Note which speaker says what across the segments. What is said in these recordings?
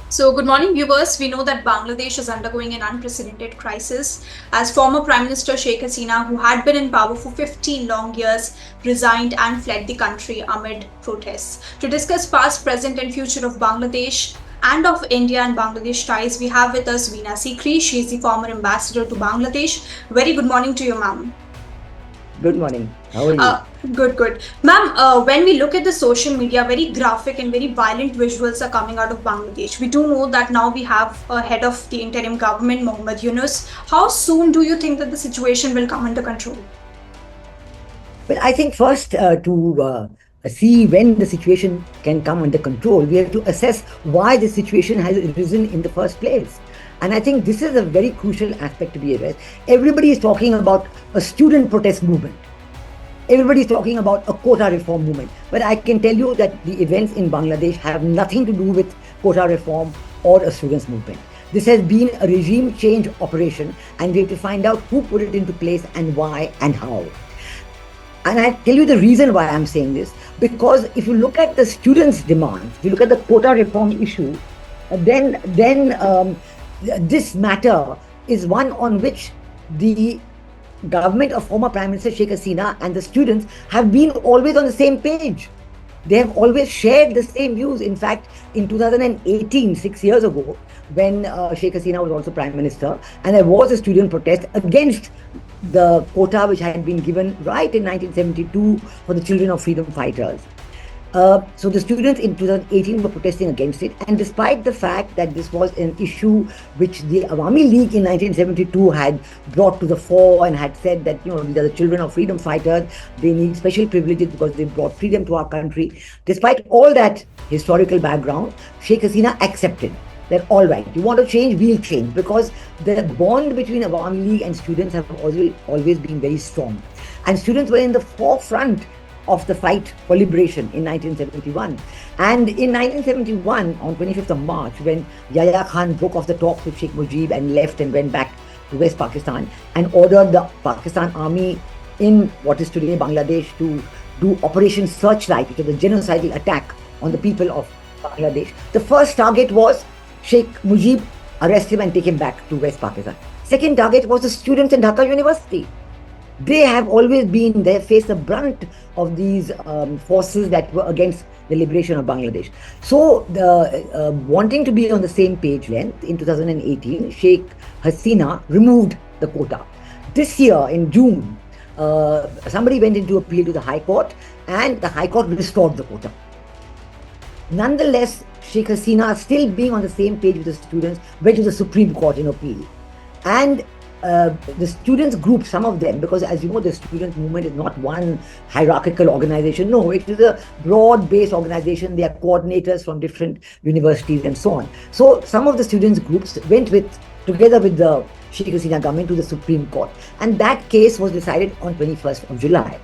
Speaker 1: So, good morning, viewers. We know that Bangladesh is undergoing an unprecedented crisis as former Prime Minister Sheikh Hasina, who had been in power for 15 long years, resigned and fled the country amid protests. To discuss past, present, and future of Bangladesh and of India and Bangladesh ties, we have with us Veena Sikri. She is the former ambassador to Bangladesh. Very good morning to you, ma'am.
Speaker 2: Good morning. How are
Speaker 1: Uh,
Speaker 2: you?
Speaker 1: good. Ma'am, when we look at the social media, very graphic and very violent visuals are coming out of Bangladesh. We do know that now we have a head of the interim government, Mohammed Yunus. How soon do you think that the situation will come under control?
Speaker 2: Well, I think first to see when the situation can come under control, we have to assess why the situation has arisen in the first place. And I think this is a very crucial aspect to be addressed. Everybody is talking about a student protest movement. Everybody is talking about a quota reform movement. But I can tell you that the events in Bangladesh have nothing to do with quota reform or a students' movement. This has been a regime change operation, and we have to find out who put it into place and why and how. And I tell you the reason why I'm saying this, because if you look at the students' demands, if you look at the quota reform issue, then this matter is one on which the government of former Prime Minister Sheikh Hasina and the students have been always on the same page. They have always shared the same views. In fact, in 2018, 6 years ago, when Sheikh Hasina was also Prime Minister, and there was a student protest against the quota which had been given right in 1972 for the children of freedom fighters. So the students in 2018 were protesting against it, and despite the fact that this was an issue which the Awami League in 1972 had brought to the fore and had said that, you know, these are the children of freedom fighters, they need special privileges because they brought freedom to our country. Despite all that historical background, Sheikh Hasina accepted that, all right, you want to change, we'll change, because the bond between Awami League and students have always been very strong. And students were in the forefront of the fight for liberation in 1971. And in 1971, on 25th of March, when Yahya Khan broke off the talks with Sheikh Mujib and left and went back to West Pakistan and ordered the Pakistan army in what is today Bangladesh to do Operation Searchlight, which was a genocidal attack on the people of Bangladesh, the first target was Sheikh Mujib, arrest him and take him back to West Pakistan. Second target was the students in Dhaka University. They have always been, they have faced the brunt of these forces that were against the liberation of Bangladesh. So, wanting to be on the same page then, in 2018, Sheikh Hasina removed the quota. This year, in June, somebody went into appeal to the High Court, and the High Court restored the quota. Nonetheless, Sheikh Hasina, still being on the same page with the students, went to the Supreme Court in appeal. And the students group, some of them, because as you know, the student movement is not one hierarchical organization. No, it is a broad-based organization. They are coordinators from different universities and so on. So some of the students groups went together with the Sheikh Hasina government to the Supreme Court. And that case was decided on 21st of July.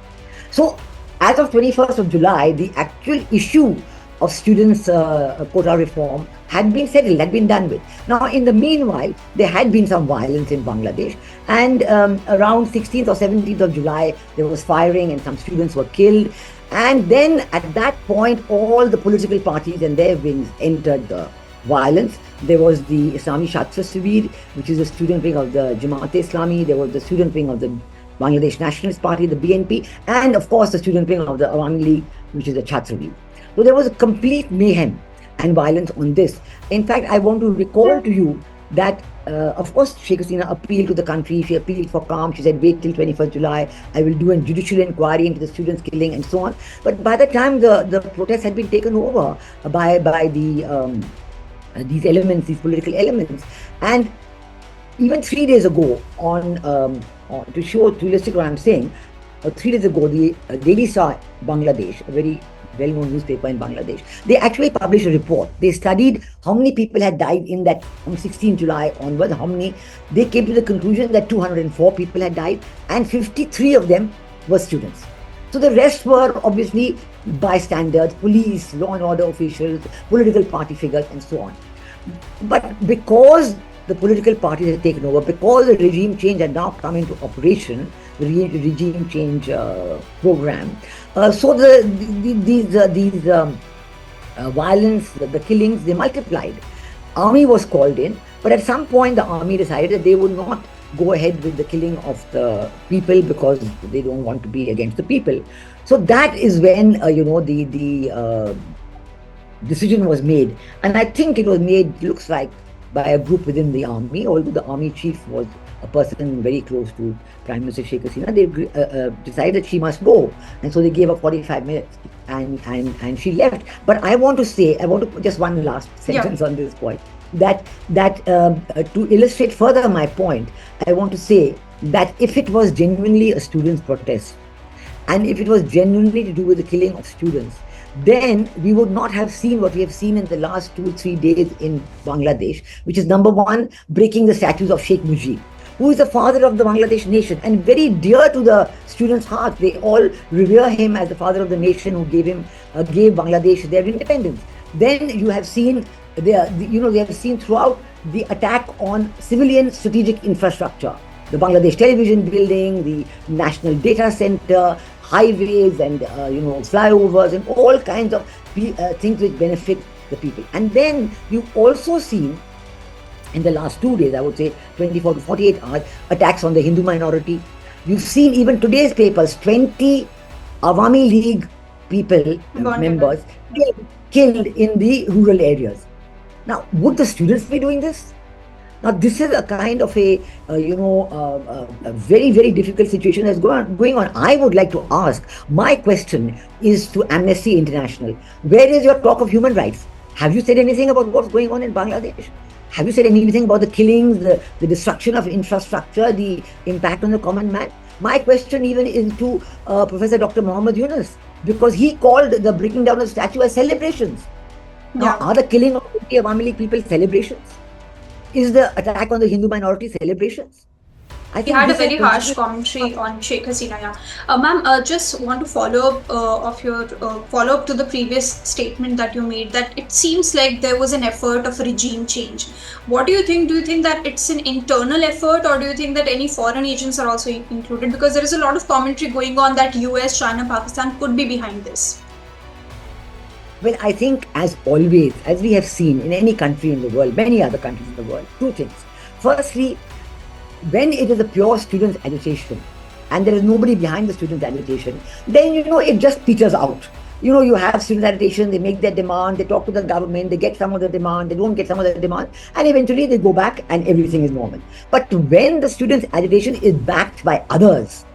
Speaker 2: So as of 21st of July, the actual issue of students' quota reform had been settled, had been done with. Now, in the meanwhile, there had been some violence in Bangladesh, and around 16th or 17th of July, there was firing and some students were killed. And then at that point, all the political parties and their wings entered the violence. There was the Islami Shatra Shibir, which is the student wing of the Jamaat-e-Islami. There was the student wing of the Bangladesh Nationalist Party, the BNP, and of course the student wing of the Awami League, which is the Chhatra League. So there was a complete mayhem and violence on this. In fact, I want to recall to you that, of course, Sheikh Hasina appealed to the country. She appealed for calm. She said, wait till 21st July. I will do a judicial inquiry into the students' killing and so on. But by the time the protests had been taken over by these elements, these political elements, and even 3 days ago, to show realistic what I'm saying, 3 days ago, the Daily Star Bangladesh, a very well-known newspaper in Bangladesh, they actually published a report. They studied how many people had died in that from 16 July onwards, they came to the conclusion that 204 people had died and 53 of them were students. So the rest were obviously bystanders, police, law and order officials, political party figures and so on. But because the political parties had taken over, because the regime change had now come into operation, the regime change program. So these violence, the killings, they multiplied. Army was called in, but at some point the army decided that they would not go ahead with the killing of the people because they don't want to be against the people. So that is when the decision was made, and I think it was made, looks like, by a group within the army. Although the army chief was a person very close to Prime Minister Sheikh Hasina, they decided that she must go, and so they gave her 45 minutes, and she left. But I want to put just one last sentence on this point. To illustrate further my point, I want to say that if it was genuinely a students' protest, and if it was genuinely to do with the killing of students, then we would not have seen what we have seen in the last 2 or 3 days in Bangladesh, which is number one, breaking the statues of Sheikh Mujib, who is the father of the Bangladesh nation and very dear to the students' hearts. They all revere him as the father of the nation who gave Bangladesh their independence. Then you have seen they have seen throughout the attack on civilian strategic infrastructure, the Bangladesh television building, the national data center, highways, and flyovers, and all kinds of things which benefit the people. And then you've also seen in the last 2 days, I would say 24 to 48 hours, attacks on the Hindu minority. You've seen even today's papers, 20 Awami League people, members, killed in the rural areas. Now, would the students be doing this? Now, this is a kind of a very, very difficult situation that's going on. I would like to ask, my question is to Amnesty International. Where is your talk of human rights? Have you said anything about what's going on in Bangladesh? Have you said anything about the killings, the destruction of infrastructure, the impact on the common man? My question even is to Professor Dr. Muhammad Yunus, because he called the breaking down of the statue as celebrations. Now, are the killing of the Awami League people celebrations? Is the attack on the Hindu minority celebrations?
Speaker 1: He had a very harsh commentary on Sheikh Hasina. Ma'am, just want to follow up to the previous statement that you made, that it seems like there was an effort of regime change. What do you think? Do you think that it's an internal effort, or do you think that any foreign agents are also included? Because there is a lot of commentary going on that US, China, Pakistan could be behind this.
Speaker 2: Well, I think, as always, as we have seen in any country in the world, many other countries in the world, two things. Firstly, when it is a pure students' agitation and there is nobody behind the students' agitation, then it just peters out. You have students' agitation, they make their demand, they talk to the government, they get some of the demand, they don't get some of the demand, and eventually they go back and everything is normal. But when the students' agitation is backed by others,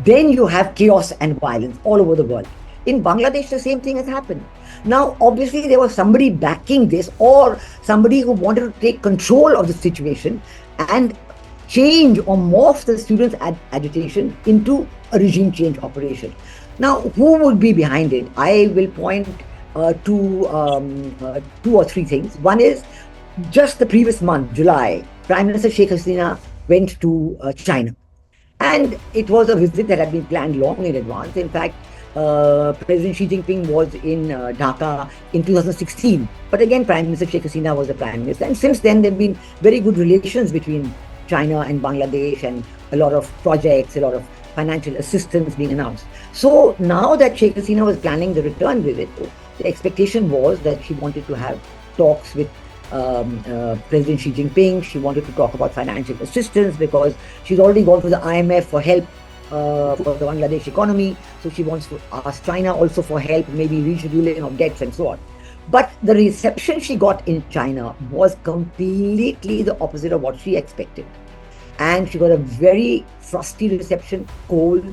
Speaker 2: then you have chaos and violence all over the world. In Bangladesh, the same thing has happened. Now, obviously, there was somebody backing this, or somebody who wanted to take control of the situation and change or morph the students' agitation into a regime change operation. Now, who would be behind it? I will point to 2 or 3 things. One is, just the previous month, July, Prime Minister Sheikh Hasina went to China. And it was a visit that had been planned long in advance. In fact, President Xi Jinping was in Dhaka in 2016. But again, Prime Minister Sheikh Hasina was the Prime Minister. And since then, there have been very good relations between China and Bangladesh, and a lot of projects, a lot of financial assistance being announced. So now that Sheikh Hasina was planning the return visit, the expectation was that she wanted to have talks with President Xi Jinping. She wanted to talk about financial assistance because she's already gone to the IMF for help for the Bangladesh economy. So she wants to ask China also for help, maybe rescheduling of debts and so on. But the reception she got in China was completely the opposite of what she expected. And she got a very frosty reception, cold,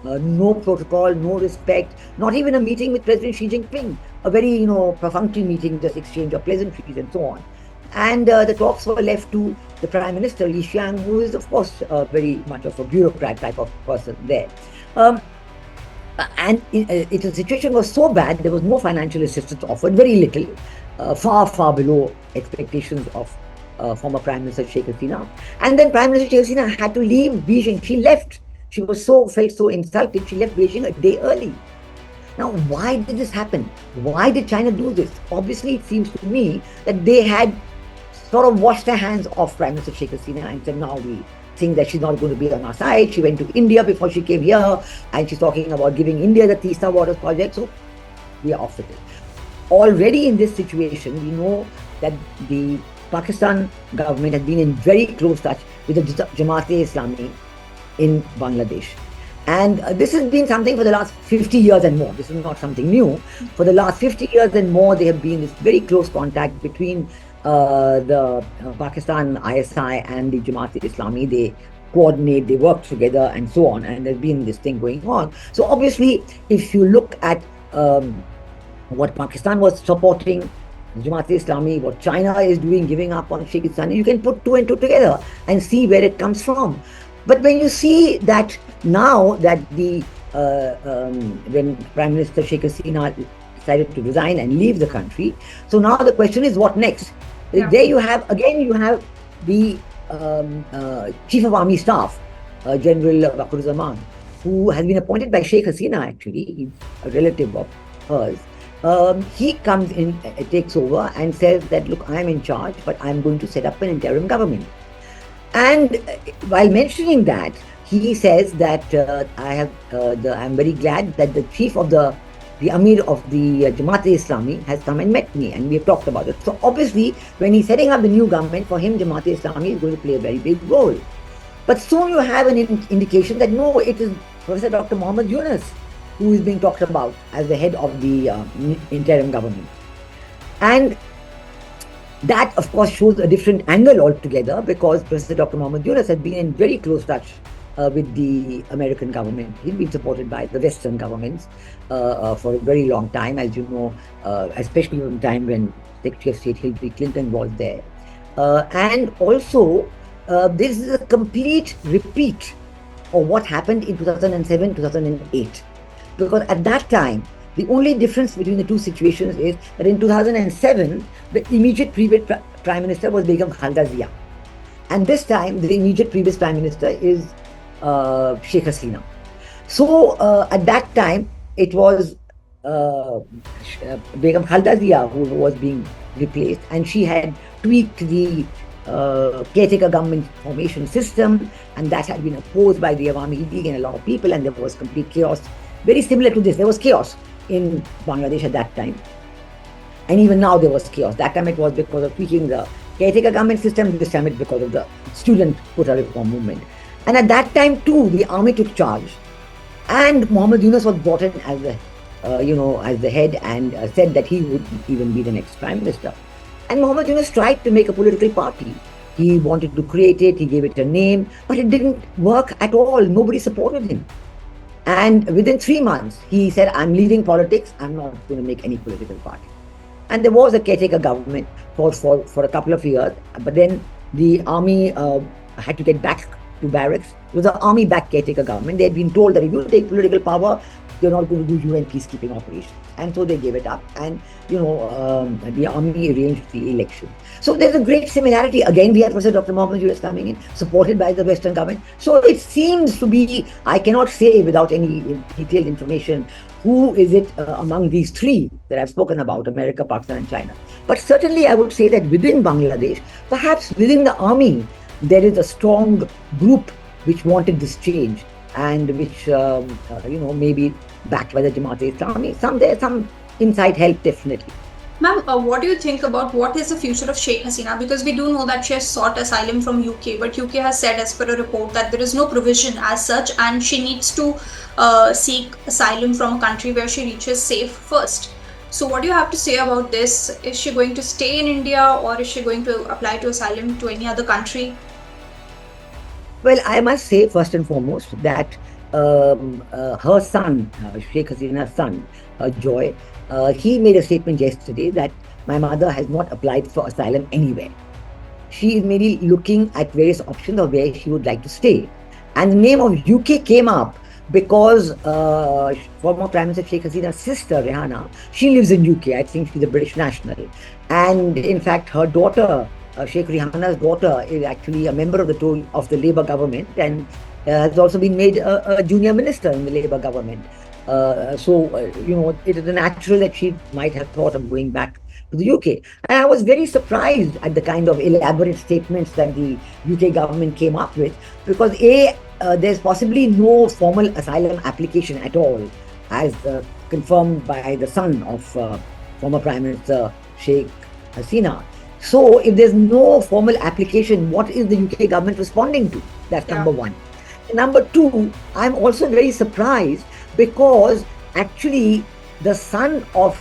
Speaker 2: no protocol, no respect, not even a meeting with President Xi Jinping, a very, perfunctory meeting, just exchange of pleasantries and so on. And the talks were left to the Prime Minister, Li Qiang, who is, of course, very much of a bureaucrat type of person there. And the situation was so bad, there was no financial assistance offered, very little, far, far below expectations of former Prime Minister Sheikh Hasina. And then Prime Minister Sheikh Hasina had to leave Beijing. She left. She felt so insulted, she left Beijing a day early. Now, why did this happen? Why did China do this? Obviously, it seems to me that they had sort of washed their hands off Prime Minister Sheikh Hasina and said, now we think that she's not going to be on our side. She went to India before she came here, and she's talking about giving India the Teesta Waters project, so we are off with it. Already in this situation, we know that the Pakistan government has been in very close touch with the Jamaat-e-Islami in Bangladesh. And this has been something for the last 50 years and more. This is not something new. For the last 50 years and more, there have been this very close contact between the Pakistan ISI and the Jamaat-e-Islami. They coordinate, they work together and so on. And there's been this thing going on. So obviously, if you look at what Pakistan was supporting, Jamaat-e-Islami, what China is doing, giving up on Sheikh Hasina, you can put two and two together and see where it comes from. But when you see that now that when Prime Minister Sheikh Hasina decided to resign and leave the country, so now the question is what next? Yeah. There you have the Chief of Army Staff, General Wakar-e-Zaman, who has been appointed by Sheikh Hasina actually, he's a relative of hers. He comes in, takes over and says that, look, I'm in charge, but I'm going to set up an interim government. And while mentioning that, he says that I'm very glad that the chief of the Amir of the Jamaat-e-Islami has come and met me, and we have talked about it. So obviously, when he's setting up the new government, for him, Jamaat-e-Islami is going to play a very big role. But soon you have an indication that no, it is Professor Dr. Mohammed Yunus who is being talked about as the head of the interim government. And that, of course, shows a different angle altogether, because Professor Dr. Mohammed Yunus has been in very close touch with the American government. He's been supported by the Western governments for a very long time, as you know, especially from the time when Secretary of State Hillary Clinton was there. And also, this is a complete repeat of what happened in 2007, 2008. Because at that time, the only difference between the two situations is that in 2007, the immediate previous Prime Minister was Begum Khalida Zia. And this time, the immediate previous Prime Minister is Sheikh Hasina. So at that time, it was Begum Khalida Zia who was being replaced, and she had tweaked the caretaker government formation system, and that had been opposed by the Awami League and a lot of people, and there was complete chaos. Very similar to this, there was chaos in Bangladesh at that time. And even now there was chaos. That time it was because of tweaking the caretaker government system, this time it's because of the student quota reform movement. And at that time too, the army took charge. And Mohammed Yunus was brought in as the, as the head, and said that he would even be the next Prime Minister. And Mohammed Yunus tried to make a political party. He wanted to create it, he gave it a name, but it didn't work at all. Nobody supported him. And within 3 months, he said, I'm leaving politics, I'm not going to make any political party. And there was a caretaker government for a couple of years, but then the army had to get back to barracks. It was an army-backed caretaker government. They had been told that if you take political power, you're not going to do UN peacekeeping operations. And so they gave it up, and the army arranged the election. So there's a great similarity. Again, we have Professor Dr. Mohammed Yunus coming in, supported by the Western government. So it seems to be, I cannot say without any detailed information, who is it among these three that I've spoken about, America, Pakistan and China. But certainly I would say that within Bangladesh, perhaps within the army, there is a strong group which wanted this change, and which, maybe backed by the Jamaat-e-Islami. Some inside help, definitely.
Speaker 1: Ma'am, what do you think about what is the future of Sheikh Hasina? Because we do know that she has sought asylum from UK, but UK has said, as per a report, that there is no provision as such, and she needs to seek asylum from a country where she reaches safe first. So what do you have to say about this? Is she going to stay in India, or is she going to apply to asylum to any other country?
Speaker 2: Well, I must say first and foremost that her son, Sheikh Hasina's son, Joy, he made a statement yesterday that my mother has not applied for asylum anywhere. She is merely looking at various options of where she would like to stay. And the name of UK came up because former Prime Minister Sheikh Hasina's sister, Rihanna, she lives in UK. I think she's a British national. And in fact, her daughter, Sheikh Rihanna's daughter, is actually a member of the Labour government, and has also been made a junior minister in the Labour government. It is natural that she might have thought of going back to the UK. And I was very surprised at the kind of elaborate statements that the UK government came up with, because there's possibly no formal asylum application at all, as confirmed by the son of former Prime Minister Sheikh Hasina. So if there's no formal application, what is the UK government responding to? That's
Speaker 1: Yeah.
Speaker 2: number one. Number two, I'm also very surprised because actually the son of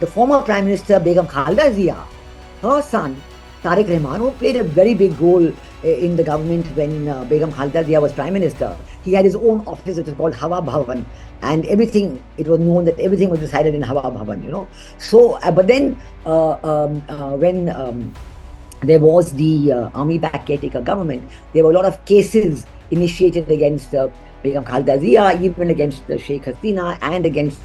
Speaker 2: the former Prime Minister Begum Khalda Zia, her son Tariq Rahman, who played a very big role in the government when Begum Khalda Zia was Prime Minister, he had his own office, it was called Hawa Bhavan, and everything, it was known that everything was decided in Hawa Bhavan, you know. So, but then when there was the army-backed caretaker government, there were a lot of cases initiated against Begum Khalda Zia, even against Sheikh Hasina and against,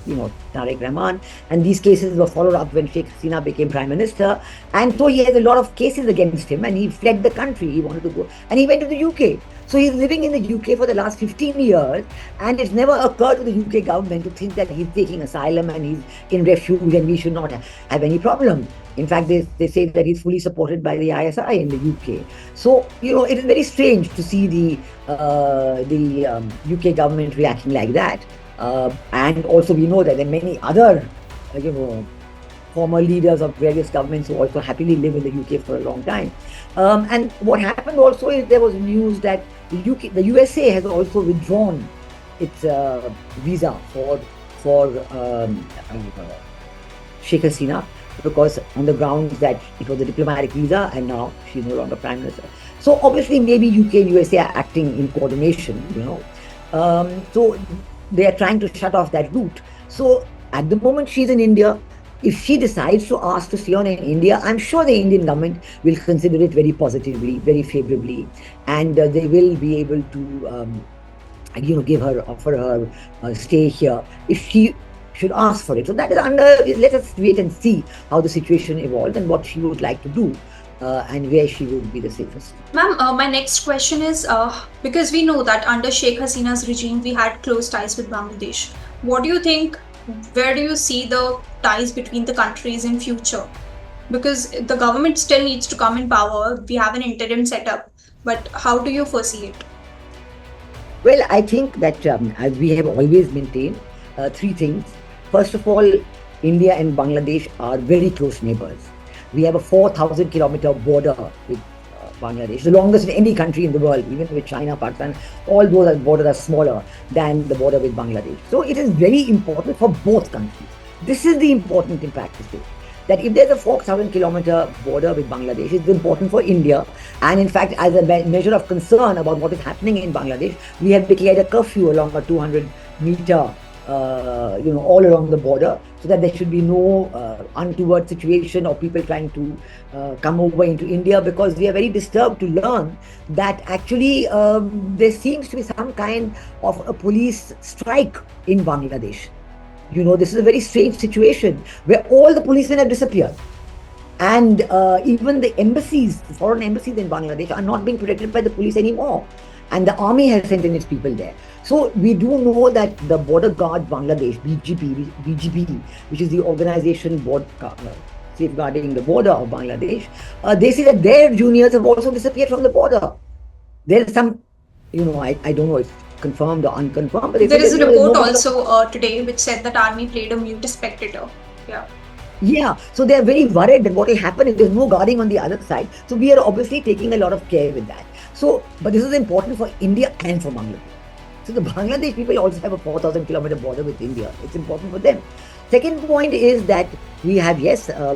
Speaker 2: Tariq Rahman. And these cases were followed up when Sheikh Hasina became Prime Minister. And so he has a lot of cases against him and he fled the country. He wanted to go and he went to the UK. So he's living in the UK for the last 15 years and it's never occurred to the UK government to think that he's taking asylum and he's in refuge and we should not have any problem. In fact, they say that he's fully supported by the ISI in the UK. So, it is very strange to see the UK government reacting like that. And also we know that there are many other, former leaders of various governments who also happily live in the UK for a long time. And what happened also is there was news that the USA has also withdrawn its visa for Sheikh Hasina, because on the grounds that it was a diplomatic visa and now she's no longer Prime Minister. So obviously maybe UK and USA are acting in coordination, so they are trying to shut off that route. So at the moment she's in India. If she decides to ask to stay on in India, I'm sure the Indian government will consider it very positively, very favorably, and they will be able to, offer her stay here if she should ask for it. So that is let us wait and see how the situation evolves and what she would like to do and where she would be the safest.
Speaker 1: Ma'am, my next question is, because we know that under Sheikh Hasina's regime, we had close ties with Bangladesh. What do you think, where do you see the ties between the countries in future? Because the government still needs to come in power. We have an interim setup, but how do you foresee it?
Speaker 2: Well, I think that as we have always maintained, three things. First of all, India and Bangladesh are very close neighbors. We have a 4,000-kilometer border with Bangladesh, the longest in any country in the world, even with China, Pakistan. All those borders are smaller than the border with Bangladesh. So it is very important for both countries. This is the important in practice, that if there's a 4,000-kilometer border with Bangladesh, it's important for India. And in fact, as a measure of concern about what is happening in Bangladesh, we have declared a curfew along a 200-meter all along the border, so that there should be no untoward situation or people trying to come over into India, because we are very disturbed to learn that actually there seems to be some kind of a police strike in Bangladesh. This is a very strange situation where all the policemen have disappeared. And even the embassies, the foreign embassies in Bangladesh are not being protected by the police anymore. And the army has sent in its people there. So we do know that the Border Guard Bangladesh, BGB, which is the organization safeguarding the border of Bangladesh, they say that their juniors have also disappeared from the border. There is some, I don't know if confirmed or unconfirmed. But
Speaker 1: there is a report also today which said that army played a mute spectator.
Speaker 2: Yeah, so they are very worried that what will happen if there's no guarding on the other side. So we are obviously taking a lot of care with that. So, but this is important for India and for Bangladesh. So the Bangladesh people also have a 4,000-kilometer border with India. It's important for them. Second point is that we have,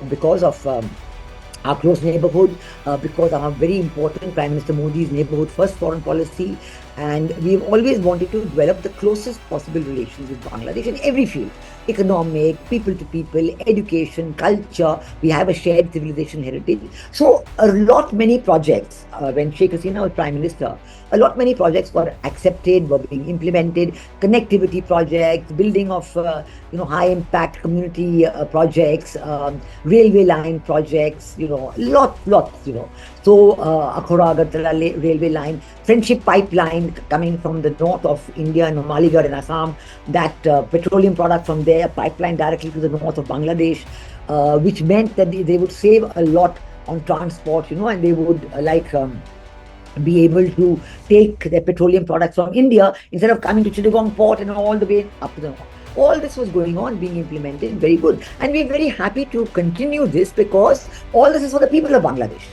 Speaker 2: because of our close neighborhood, because of our very important Prime Minister Modi's neighborhood first foreign policy, and we've always wanted to develop the closest possible relations with Bangladesh in every field: economic, people to people, education, culture. We have a shared civilization heritage. So many projects, when Sheikh Hasina was Prime Minister, many projects were accepted, were being implemented: connectivity projects, building of high impact community projects, railway line projects, lots. So Akhora Agartala railway line, friendship pipeline coming from the north of India and Maligarh in Assam, that petroleum product from there, pipeline directly to the north of Bangladesh, which meant that they would save a lot on transport, and they would be able to take their petroleum products from India instead of coming to Chittagong port and all the way up to the north. all this was going on, being implemented, very good. And we're very happy to continue this because all this is for the people of Bangladesh.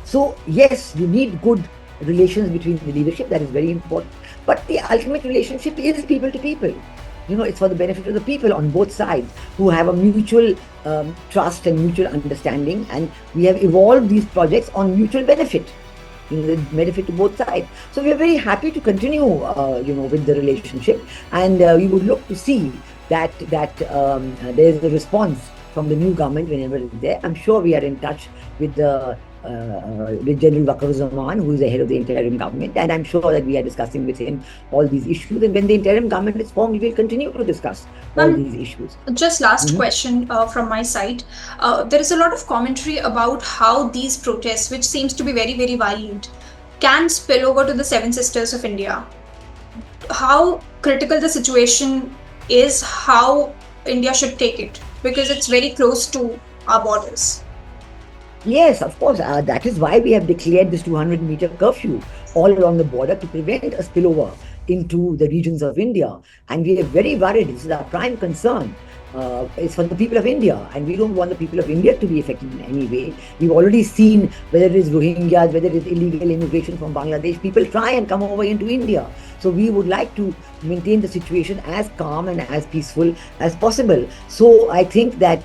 Speaker 2: So yes, you need good relations between the leadership, that is very important. But the ultimate relationship is people to people. It's for the benefit of the people on both sides who have a mutual trust and mutual understanding. And we have evolved these projects on mutual benefit, the benefit to both sides. So we are very happy to continue, with the relationship. And we would look to see that there is a response from the new government whenever it's there. I'm sure we are in touch with with General Wakar-Zaman, who is the head of the interim government, and I'm sure that we are discussing with him all these issues. And when the interim government is formed, we will continue to discuss all these issues.
Speaker 1: Just last question from my side. There is a lot of commentary about how these protests, which seems to be very, very violent, can spill over to the Seven Sisters of India. How critical the situation is, how India should take it, because it's very close to our borders.
Speaker 2: Yes, of course. That is why we have declared this 200-meter curfew all along the border to prevent a spillover into the regions of India. And we are very worried. This is our prime concern. It's for the people of India, and we don't want the people of India to be affected in any way. We've already seen, whether it is Rohingyas, whether it is illegal immigration from Bangladesh, people try and come over into India. So we would like to maintain the situation as calm and as peaceful as possible. So I think that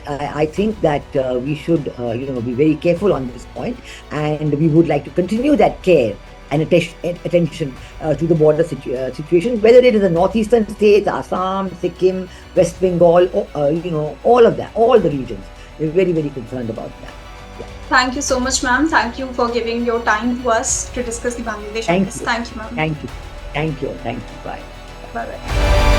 Speaker 2: we should be very careful on this point, and we would like to continue that care and attention to the border situation, whether it is the northeastern states, Assam, Sikkim, West Bengal, all of that, all the regions. We're very, very concerned about that.
Speaker 1: Yeah. Thank you so much, ma'am. Thank you for giving your time to us to discuss the Bangladesh. Thank you, ma'am.
Speaker 2: Thank you. Bye.
Speaker 1: Bye-bye.